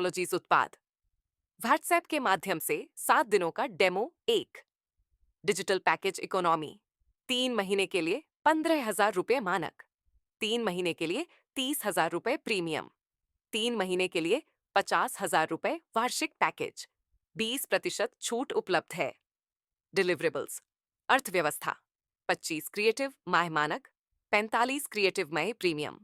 Technologies उत्पाद। WhatsApp के माध्यम से 7 दिनों का डेमो 1। Digital package economy. 3 महीने के लिए 15,000 रुपये मानक। 3 महीने के लिए 30,000 रुपये प्रीमियम। 3 महीने के लिए 50,000 रुपये वार्षिक पैकेज। 20% छूट उपलब्ध है। डिलिवरेबल्स। अर्थव्यवस्था। 25 क्रिएटिव माह मानक, 45 क्रिएटिव माह प्रीमियम,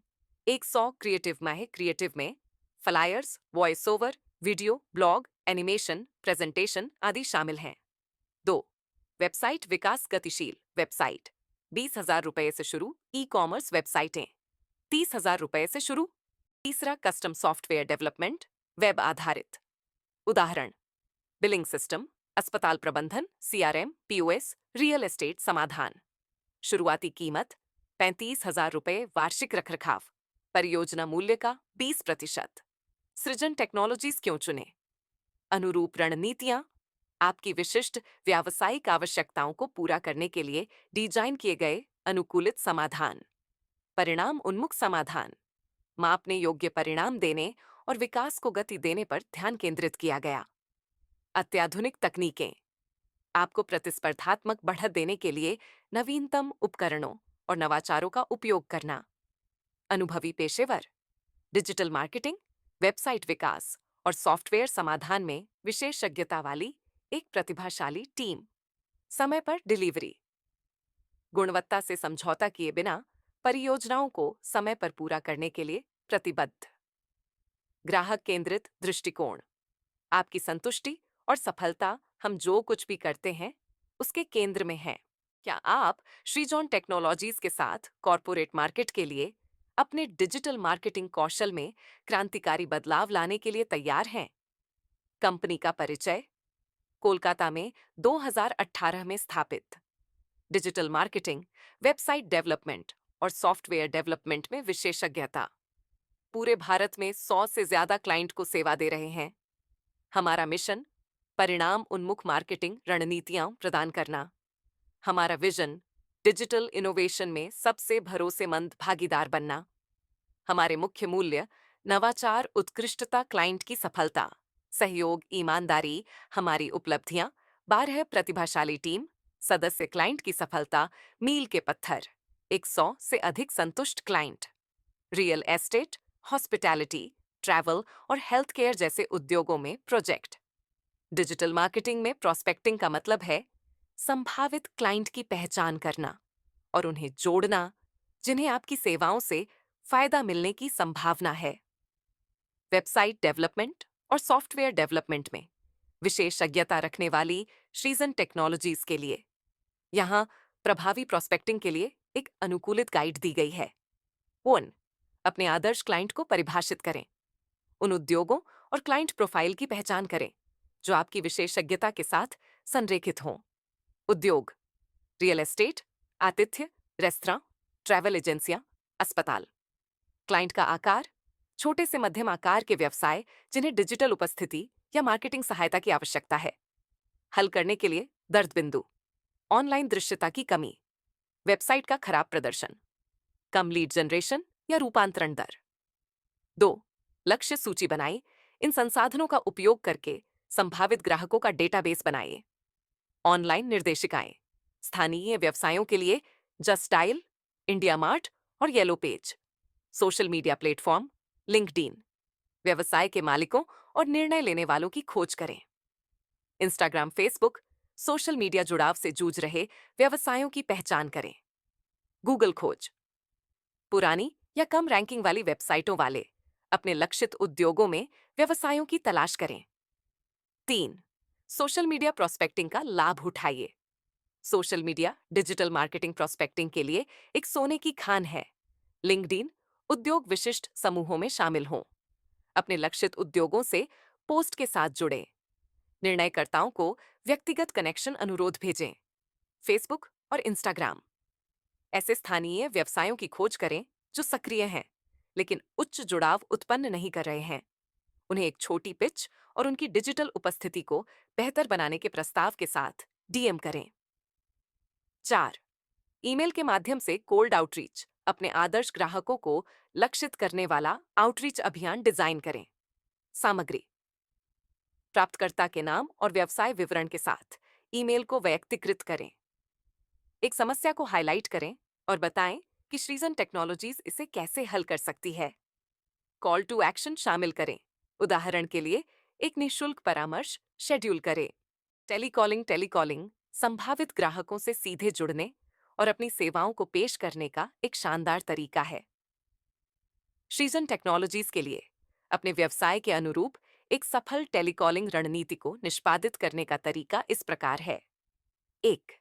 100 क्रिएटिव माह क्रिएटिव में flyers, voice over, video, blog, animation, presentation आदि शामिल हैं। 2। वेबसाइट विकास गतिशील वेबसाइट। 20,000 रुपये से शुरू ई कॉमर्स वेबसाइटें। 30,000 रुपये से शुरू। तीसरा कस्टम सॉफ्टवेयर डेवलपमेंट वेब आधारित। उदाहरण: बिलिंग सिस्टम, अस्पताल प्रबंधन, सीआरएम, पीओएस, रियल एस्टेट समाधान। शुरुआती कीमत 35,000 रुपये वार्षिक रखरखाव। परियोजना मूल्य का 20%। सृजन टेक्नोलॉजीज क्यों चुने? अनुरूप रणनीतियां। आपकी विशिष्ट व्यावसायिक आवश्यकताओं को पूरा करने के लिए डिजाइन किए गए अनुकूलित समाधान। परिणाम उन्मुख समाधान। मापने योग्य परिणाम देने और विकास को गति देने पर ध्यान केंद्रित किया गया। अत्याधुनिक तकनीकें। आपको प्रतिस्पर्धात्मक बढ़त देने के लिए नवीनतम उपकरणों और नवाचारों का उपयोग करना। अनुभवी पेशेवर। डिजिटल मार्केटिंग, वेबसाइट विकास और सॉफ्टवेयर समाधान में विशेषज्ञता वाली एक प्रतिभाशाली टीम। समय पर डिलीवरी। गुणवत्ता से समझौता किए बिना परियोजनाओं को समय पर पूरा करने के लिए प्रतिबद्ध। ग्राहक केंद्रित दृष्टिकोण। आपकी संतुष्टि और सफलता हम जो कुछ भी करते हैं उसके केंद्र में है। क्या आप श्रीजॉन टेक्नोलॉजीज के साथ कॉरपोरेट मार्केट के लिए अपने डिजिटल मार्केटिंग कौशल में क्रांतिकारी बदलाव लाने के लिए तैयार हैं? कंपनी का परिचय। कोलकाता में 2018 में स्थापित। डिजिटल मार्केटिंग, वेबसाइट डेवलपमेंट और सॉफ्टवेयर डेवलपमेंट में विशेषज्ञता। पूरे भारत में 100 से ज्यादा क्लाइंट को सेवा दे रहे हैं। हमारा मिशन परिणाम उन्मुख मार्केटिंग रणनीतियां प्रदान करना। हमारा विजन डिजिटल इनोवेशन में सबसे भरोसेमंद भागीदार बनना। हमारे मुख्य मूल्य नवाचार, उत्कृष्टता, क्लाइंट की सफलता, सहयोग, ईमानदारी। हमारी उपलब्धियां 12 प्रतिभाशाली टीम, सदस्य, क्लाइंट की सफलता, मील के पत्थर, 100 से अधिक संतुष्ट client. Real estate, hospitality, travel और हेल्थ केयर जैसे उद्योगों में प्रोजेक्ट। डिजिटल मार्केटिंग में प्रोस्पेक्टिंग का मतलब है संभावित क्लाइंट की पहचान करना और उन्हें जोड़ना जिन्हें आपकी सेवाओं से फायदा मिलने की संभावना है। वेबसाइट डेवलपमेंट और सॉफ्टवेयर डेवलपमेंट में विशेषज्ञता रखने वाली श्रीजन टेक्नोलॉजीज के लिए यहां प्रभावी प्रोस्पेक्टिंग के लिए एक अनुकूलित गाइड दी गई है। 1। अपने आदर्श क्लाइंट को परिभाषित करें। उन उद्योगों और क्लाइंट प्रोफाइल की पहचान करें जो आपकी विशेषज्ञता के साथ संरेखित हों। उद्योग: रियल एस्टेट, आतिथ्य, रेस्तरां, ट्रैवल एजेंसियां, अस्पताल। क्लाइंट का आकार: छोटे से मध्यम आकार के व्यवसाय जिन्हें डिजिटल उपस्थिति या मार्केटिंग सहायता की आवश्यकता है। हल करने के लिए दर्द बिंदु: ऑनलाइन दृश्यता की कमी, वेबसाइट का खराब प्रदर्शन, कम लीड जनरेशन या रूपांतरण दर। 2। लक्ष्य सूची बनाएं। इन संसाधनों का उपयोग करके संभावित ग्राहकों का डेटाबेस बनाइए। ऑनलाइन निर्देशिकाएं: स्थानीय व्यवसायों के लिए जस्ट डायल, इंडिया मार्ट और yellow page. Social media platform: LinkedIn. व्यवसाय के मालिकों और निर्णय लेने वालों की खोज करें। Instagram, Facebook. सोशल मीडिया जुड़ाव से जूझ रहे व्यवसायों की पहचान करें। गूगल खोज: पुरानी या कम रैंकिंग वाली वेबसाइटों वाले अपने लक्षित उद्योगों में व्यवसायों की तलाश करें। 3। सोशल मीडिया प्रोस्पेक्टिंग का लाभ उठाइए। Social media digital marketing prospecting के लिए एक सोने की खान है। लिंक्डइन उद्योग विशिष्ट समूहों में शामिल हों। अपने लक्षित उद्योगों से पोस्ट के साथ जुड़ें। निर्णयकर्ताओं को व्यक्तिगत कनेक्शन अनुरोध भेजें। फेसबुक और इंस्टाग्राम: ऐसे स्थानीय व्यवसायों की खोज करें जो सक्रिय हैं लेकिन उच्च जुड़ाव उत्पन्न नहीं कर रहे हैं। उन्हें एक छोटी पिच और उनकी डिजिटल उपस्थिति को बेहतर बनाने के प्रस्ताव के साथ डीएम करें। 4। ईमेल के माध्यम से कोल्ड आउटरीच: अपने आदर्श ग्राहकों को लक्षित करने वाला आउटरीच अभियान डिजाइन करें। सामग्री: प्राप्तकर्ता के नाम और व्यवसाय विवरण के साथ ईमेल को व्यक्तिकृत करें। एक समस्या को हाईलाइट करें और बताएं कि श्रीजन टेक्नोलॉजीज इसे कैसे हल कर सकती है। कॉल टू एक्शन शामिल करें। उदाहरण के लिए, एक निशुल्क परामर्श शेड्यूल करें। टेलीकॉलिंग संभावित ग्राहकों से सीधे जुड़ने और अपनी सेवाओं को पेश करने का एक शानदार तरीका है। श्रीजन टेक्नोलॉजीज के लिए अपने व्यवसाय के अनुरूप एक सफल टेलीकॉलिंग रणनीति को निष्पादित करने का तरीका इस प्रकार है। 1.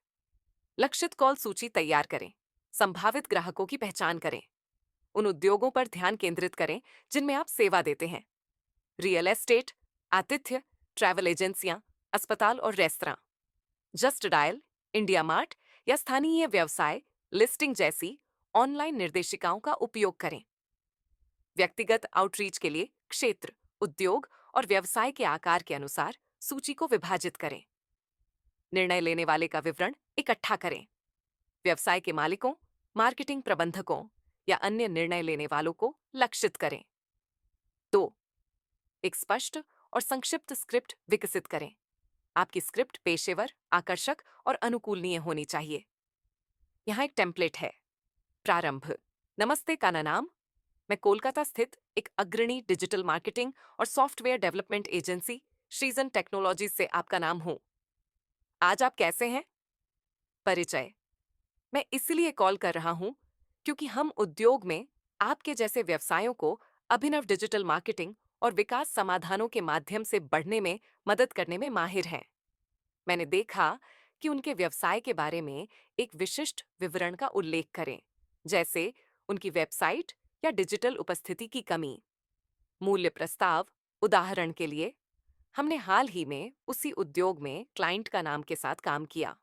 लक्षित कॉल सूची तैयार करें। संभावित ग्राहकों की पहचान करें। उन उद्योगों पर ध्यान केंद्रित करें जिनमें आप सेवा देते हैं। रियल एस्टेट, आतिथ्य, ट्रैवल एजेंसियां, अस्पताल और restaurant. Just dial, India mart या स्थानीय व्यवसाय लिस्टिंग जैसी ऑनलाइन निर्देशिकाओं का उपयोग करें। व्यक्तिगत आउटरीच के लिए क्षेत्र, उद्योग और व्यवसाय के आकार के अनुसार सूची को विभाजित करें। निर्णय लेने वाले का विवरण इकट्ठा करें। व्यवसाय के मालिकों, मार्केटिंग प्रबंधकों या अन्य निर्णय लेने वालों को लक्षित करें। 2. एक स्पष्ट और संक्षिप्त स्क्रिप्ट विकसित करें। आपकी स्क्रिप्ट पेशेवर, आकर्षक और अनुकूलनीय होनी चाहिए। यहाँ एक टेम्पलेट है। प्रारंभ। नमस्ते का नाम। मैं कोलकाता स्थित एक अग्रणी डिजिटल मार्केटिंग और software development agency Srijan technologies से आपका नाम हूं। आज आप कैसे हैं? परिचय। मैं इसलिए कॉल कर रहा हूं क्योंकि हम उद्योग में आपके जैसे व्यवसायों को अभिनव डिजिटल मार्केटिंग और विकास समाधानों के माध्यम से बढ़ने में मदद करने में माहिर हैं। मैंने देखा कि उनके व्यवसाय के बारे में एक विशिष्ट विवरण का उल्लेख करें, जैसे उनकी वेबसाइट या डिजिटल उपस्थिति की कमी। मूल्य प्रस्ताव। उदाहरण के लिए, हमने हाल ही में उसी उद्योग में क्लाइंट का नाम के साथ काम किया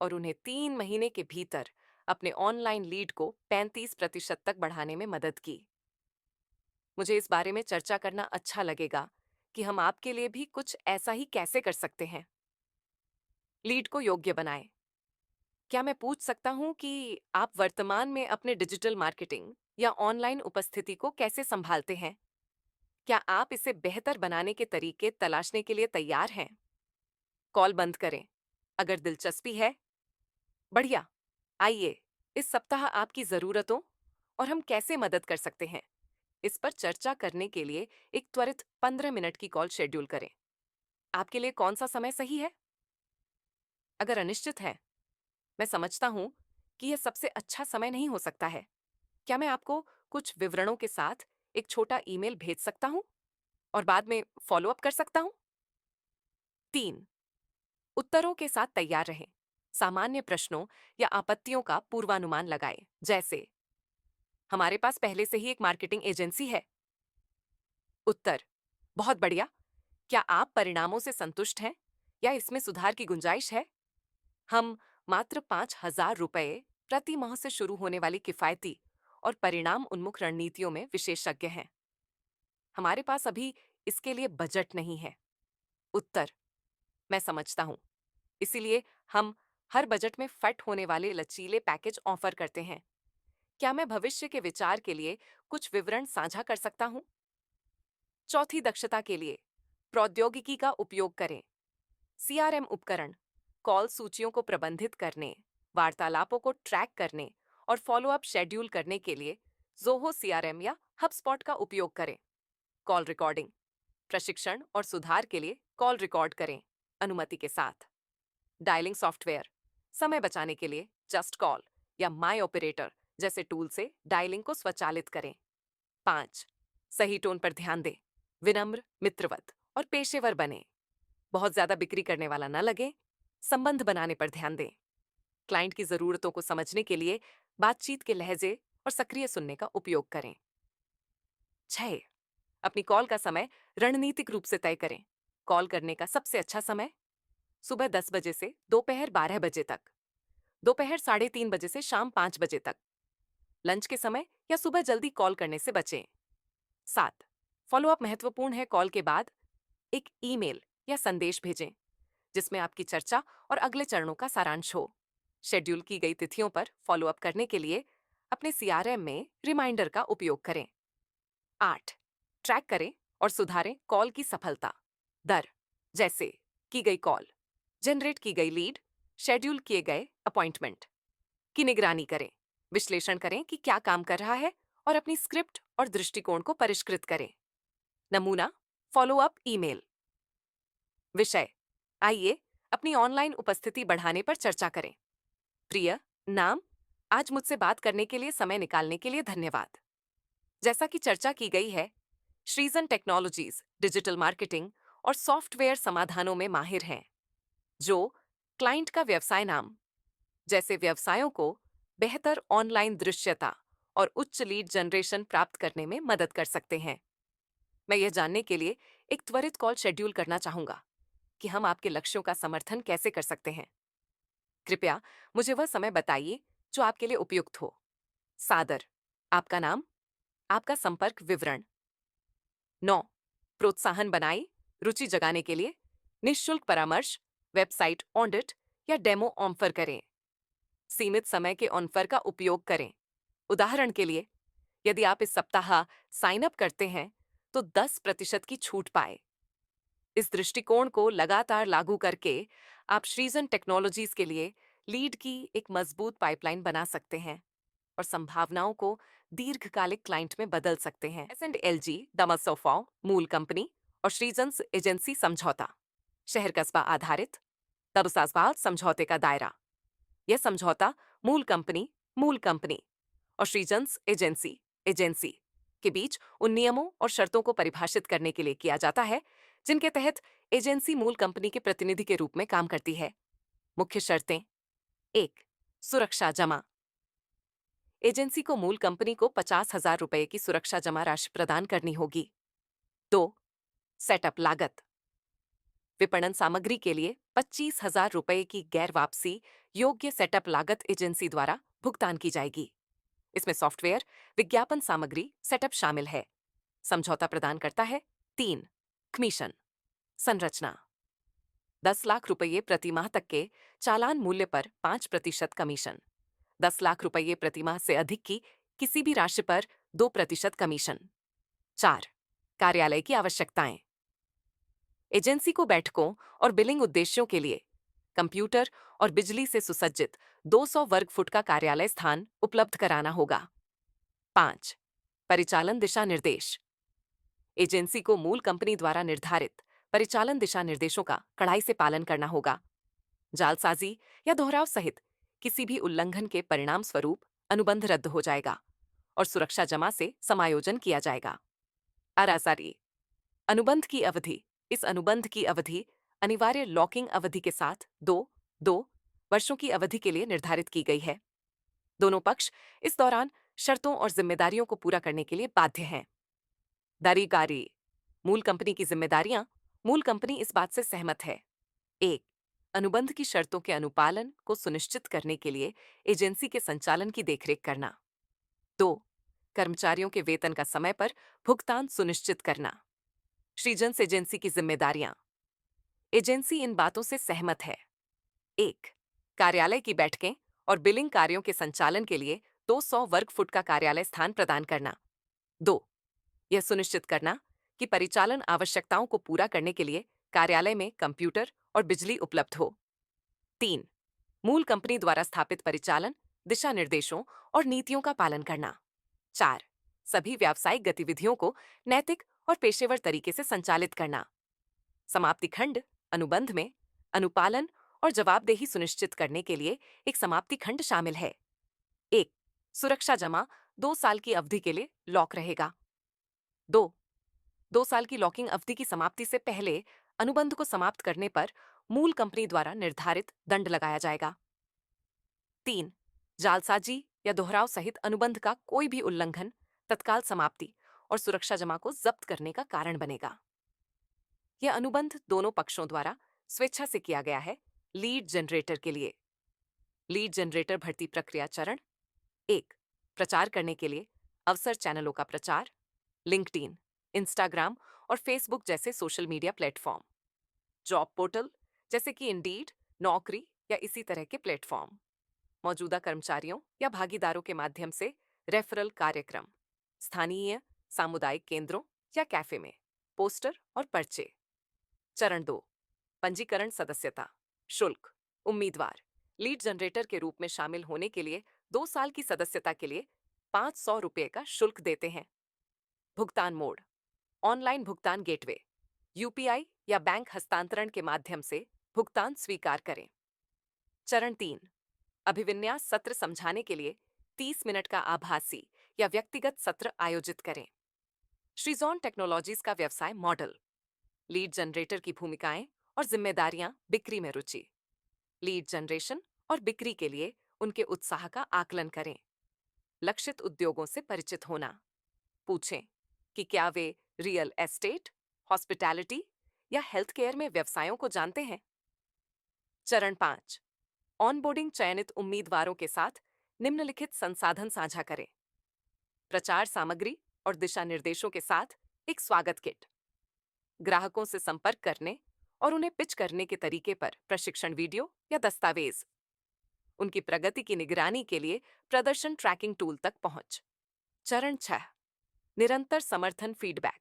और उन्हें 3 महीने के भीतर अपने ऑनलाइन लीड को 35% तक बढ़ाने में मदद की। मुझे इस बारे में चर्चा करना अच्छा लगेगा कि हम आपके लिए भी कुछ ऐसा ही कैसे कर सकते हैं। लीड को योग्य बनाएं। क्या मैं पूछ सकता हूं कि आप वर्तमान में अपने डिजिटल मार्केटिंग या ऑनलाइन उपस्थिति को कैसे संभालते हैं? क्या आप इसे बेहतर बनाने के तरीके तलाशने के लिए तैयार हैं? कॉल बंद करें। अगर दिलचस्पी है, बढ़िया। आइए, इस सप्ताह आपकी जरूरतों और हम कैसे मदद कर सकते हैं, इस पर चर्चा करने के लिए एक त्वरित 15 मिनट की कॉल शेड्यूल करें। आपके लिए कौन सा समय सही है? अगर अनिश्चित है, मैं समझता हूं कि यह सबसे अच्छा समय नहीं हो सकता है। क्या मैं आपको कुछ विवरणों के साथ एक छोटा ईमेल भेज सकता हूं और बाद में फॉलो अप कर सकता हूं? 3. उत्तरों के साथ तैयार रहें। सामान्य प्रश्नों या आपत्तियों का पूर्वानुमान लगाएं, जैसे, हमारे पास पहले से ही एक मार्केटिंग एजेंसी है। उत्तर, बहुत बढ़िया। क्या आप परिणामों से संतुष्ट हैं या इसमें सुधार की गुंजाइश है? हम मात्र 5,000 रुपये प्रति माह से शुरू होने वाली किफायती और परिणाम उन्मुख रणनीतियों में विशेषज्ञ हैं। हमारे पास अभी इसके लिए बजट नहीं है। उत्तर, मैं समझता हूं। इसीलिए हम हर बजट में फिट होने वाले लचीले पैकेज ऑफर करते हैं। क्या मैं भविष्य के विचार के लिए कुछ विवरण साझा कर सकता हूं? चौथी दक्षता के लिए प्रौद्योगिकी का उपयोग करें। सीआरएम उपकरण, कॉल सूचियों को प्रबंधित करने, वार्तालापों को ट्रैक करने और फॉलो अप शेड्यूल करने के लिए ज़ोहो सीआरएम या हबस्पॉट का उपयोग करें। कॉल रिकॉर्डिंग, प्रशिक्षण और सुधार के लिए कॉल रिकॉर्ड करें, अनुमति के साथ। डायलिंग सॉफ्टवेयर, समय बचाने के लिए जस्ट कॉल या माई ऑपरेटर जैसे टूल से डायलिंग को स्वचालित करें। 5. सही टोन पर ध्यान दें। विनम्र, मित्रवत और पेशेवर बने। बहुत ज्यादा बिक्री करने वाला न लगे। संबंध बनाने पर ध्यान दें। क्लाइंट की जरूरतों को समझने के लिए बातचीत के लहजे और सक्रिय सुनने का उपयोग करें। 6. अपनी कॉल का समय रणनीतिक रूप से तय करें। कॉल करने का सबसे अच्छा समय सुबह 10 बजे से दोपहर 12 बजे तक, दोपहर 3:30 बजे से शाम 5 बजे तक, लंच के समय या सुबह जल्दी कॉल करने से बचें। 7. फॉलोअप महत्वपूर्ण है। कॉल के बाद एक ईमेल या संदेश भेजें जिसमें आपकी चर्चा और अगले चरणों का सारांश हो। शेड्यूल की गई तिथियों पर फॉलोअप करने के लिए अपने सीआरएम में रिमाइंडर का उपयोग करें। 8. ट्रैक करें और सुधारें कॉल की सफलता दर। जैसे की गई कॉल, जनरेट की गई लीड, शेड्यूल किए गए अपॉइंटमेंट की निगरानी करें। विश्लेषण करें कि क्या काम कर रहा है और अपनी स्क्रिप्ट और दृष्टिकोण को परिष्कृत करें। नमूना, फॉलो अप ईमेल। विषय, आइए अपनी ऑनलाइन उपस्थिति बढ़ाने पर चर्चा करें। प्रिय, नाम, आज मुझसे बात करने के लिए समय निकालने के लिए धन्यवाद। जैसा कि चर्चा की गई है, श्रीजन टेक्नोलॉजीज डिजिटल मार्केटिंग और सॉफ्टवेयर समाधानों में माहिर हैं, जो क्लाइंट का व्यवसाय नाम जैसे व्यवसायों को बेहतर ऑनलाइन दृश्यता और उच्च लीड जनरेशन प्राप्त करने में मदद कर सकते हैं। मैं यह जानने के लिए एक त्वरित कॉल शेड्यूल करना चाहूंगा कि हम आपके लक्ष्यों का समर्थन कैसे कर सकते हैं। कृपया मुझे वह समय बताइए जो आपके लिए उपयुक्त हो। सादर, आपका नाम, आपका संपर्क विवरण। 9, प्रोत्साहन बनाए, रुचि जगाने के लिए निःशुल्क परामर्श, वेबसाइट ऑडिट या डेमो ऑफर करें। सीमित समय के ऑफर का उपयोग करें। उदाहरण के लिए, यदि आप इस सप्ताह साइन अप करते हैं तो 10% की छूट पाए। इस दृष्टिकोण को लगातार लागू करके आप श्रीजन टेक्नोलॉजीज के लिए लीड की एक मजबूत पाइपलाइन बना सकते हैं और संभावनाओं को दीर्घकालिक क्लाइंट में बदल सकते हैं। S&LG, दमसोफा, मूल कंपनी और श्रीजन्स एजेंसी समझौता। शहर कस्बा आधारित तबसासवाल समझौते का दायरा। यह समझौता मूल कंपनी और श्रीजन्स एजेंसी के बीच उन नियमों और शर्तों को परिभाषित करने के लिए किया जाता है जिनके तहत एजेंसी मूल कंपनी के प्रतिनिधि के रूप में काम करती है। मुख्य शर्तें: 1, सुरक्षा जमा। एजेंसी को मूल कंपनी को 50,000 रुपए की सुरक्षा जमा राशि प्रदान करनी होगी। 2, सेटअप लागत। विपणन सामग्री के लिए 25,000 रुपए की गैर वापसी योग्य सेटअप लागत एजेंसी द्वारा भुगतान की जाएगी। इसमें सॉफ्टवेयर, विज्ञापन सामग्री, सेटअप शामिल है। समझौता प्रदान करता है 3, कमीशन संरचना। 10 लाख रुपये प्रति माह तक के चालान मूल्य पर 5% कमीशन। 10 लाख रुपये प्रति माह से अधिक की किसी भी राशि पर 2% कमीशन। 4, कार्यालय की आवश्यकताएं। एजेंसी को बैठकों और बिलिंग उद्देश्यों के लिए कंप्यूटर और बिजली से सुसज्जित 200 वर्ग फुट का कार्यालय स्थान उपलब्ध कराना होगा। 5, परिचालन दिशा निर्देश। एजेंसी को मूल कंपनी द्वारा निर्धारित परिचालन दिशा निर्देशों का कड़ाई से पालन करना होगा। जालसाजी या दोहराव सहित किसी भी उल्लंघन के परिणाम स्वरूप अनुबंध रद्द हो जाएगा और सुरक्षा जमा से समायोजन किया जाएगा। आरासारी अनुबंध की अवधि। इस अनुबंध की अवधि अनिवार्य लॉकिंग अवधि के साथ 2 वर्षों की अवधि के लिए निर्धारित की गई है। दोनों पक्ष इस दौरान शर्तों और जिम्मेदारियों को पूरा करने के लिए बाध्य हैं। दारीगारी मूल कंपनी की जिम्मेदारियां। मूल कंपनी इस बात से सहमत है: 1, अनुबंध की शर्तों के अनुपालन को सुनिश्चित करने के लिए एजेंसी के संचालन की देखरेख करना। 2, कर्मचारियों के वेतन का समय पर भुगतान सुनिश्चित करना। श्रीजन्स एजेंसी की जिम्मेदारियां। एजेंसी इन बातों से सहमत है: 1, कार्यालय की बैठकें और बिलिंग कार्यों के संचालन के लिए 200 वर्ग फुट का कार्यालय स्थान प्रदान करना। 2, यह सुनिश्चित करना कि परिचालन आवश्यकताओं को पूरा करने के लिए कार्यालय में कंप्यूटर और बिजली उपलब्ध हो। 3, मूल कंपनी द्वारा स्थापित परिचालन दिशा निर्देशों और नीतियों का पालन करना। 4, सभी व्यावसायिक गतिविधियों को नैतिक और पेशेवर तरीके से संचालित करना। समाप्ति खंड अनुबंध में अनुपालन और जवाबदेही सुनिश्चित करने के लिए एक समाप्ति खंड शामिल है। 1, सुरक्षा जमा 2 साल की अवधि के लिए लॉक रहेगा। 2 साल की लॉकिंग अवधि की समाप्ति से पहले अनुबंध को समाप्त करने पर मूल कंपनी द्वारा निर्धारित दंड लगाया जाएगा। 3, जालसाजी या दोहराव सहित अनुबंध का कोई भी उल्लंघन तत्काल समाप्ति और सुरक्षा जमा को जब्त करने का कारण बनेगा। यह अनुबंध दोनों पक्षों द्वारा स्वेच्छा से किया गया है। लीड जनरेटर के लिए लीड जनरेटर भर्ती प्रक्रिया चरण 1, प्रचार करने के लिए अवसर चैनलों का प्रचार, लिंक्डइन, इंस्टाग्राम और फेसबुक जैसे social media platform. Job portal जैसे कि इंडीड, नौकरी या इसी तरह के प्लेटफॉर्म। मौजूदा कर्मचारियों या भागीदारों के माध्यम से रेफरल कार्यक्रम। स्थानीय सामुदायिक केंद्रों या कैफे में पोस्टर और पर्चे। चरण 2, पंजीकरण सदस्यता शुल्क उम्मीदवार लीड जनरेटर के रूप में शामिल होने के लिए 2 साल की सदस्यता के लिए 500 रुपये का शुल्क देते हैं। भुगतान मोड ऑनलाइन भुगतान गेटवे यूपीआई या बैंक हस्तांतरण के माध्यम से भुगतान स्वीकार करें। चरण 3 अभिविन्यास सत्र समझाने के लिए 30 मिनट का आभासी या व्यक्तिगत सत्र आयोजित करें। श्रीजोन टेक्नोलॉजीज का व्यवसाय मॉडल लीड जनरेटर की भूमिकाएं और जिम्मेदारियां बिक्री में रुचि लीड जनरेशन और बिक्री के लिए उनके उत्साह का आकलन करें। लक्षित उद्योगों से परिचित होना पूछें कि क्या वे रियल एस्टेट, हॉस्पिटैलिटी या हेल्थ केयर में व्यवसायों को जानते हैं। चरण 5 ऑनबोर्डिंग चयनित उम्मीदवारों के साथ निम्नलिखित संसाधन साझा करें। प्रचार सामग्री और दिशा निर्देशों के साथ एक स्वागत किट, ग्राहकों से संपर्क करने और उन्हें पिच करने के तरीके पर प्रशिक्षण वीडियो या दस्तावेज, उनकी प्रगति की निगरानी के लिए प्रदर्शन ट्रैकिंग टूल तक पहुंच। चरण 6 निरंतर समर्थन फीडबैक,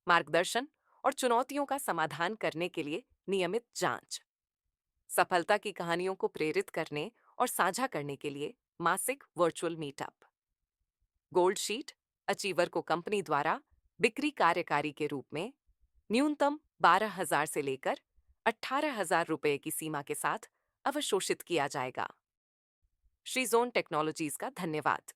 मार्गदर्शन और चुनौतियों का समाधान करने के लिए नियमित जांच। सफलता की कहानियों को प्रेरित करने और साझा करने के लिए मासिक virtual meetup. Gold sheet achiever को कंपनी द्वारा बिक्री कार्यकारी के रूप में न्यूनतम 12,000 से लेकर 18,000 रुपये की सीमा के साथ अवशोषित किया जाएगा। श्रीजोन टेक्नोलॉजीज का धन्यवाद।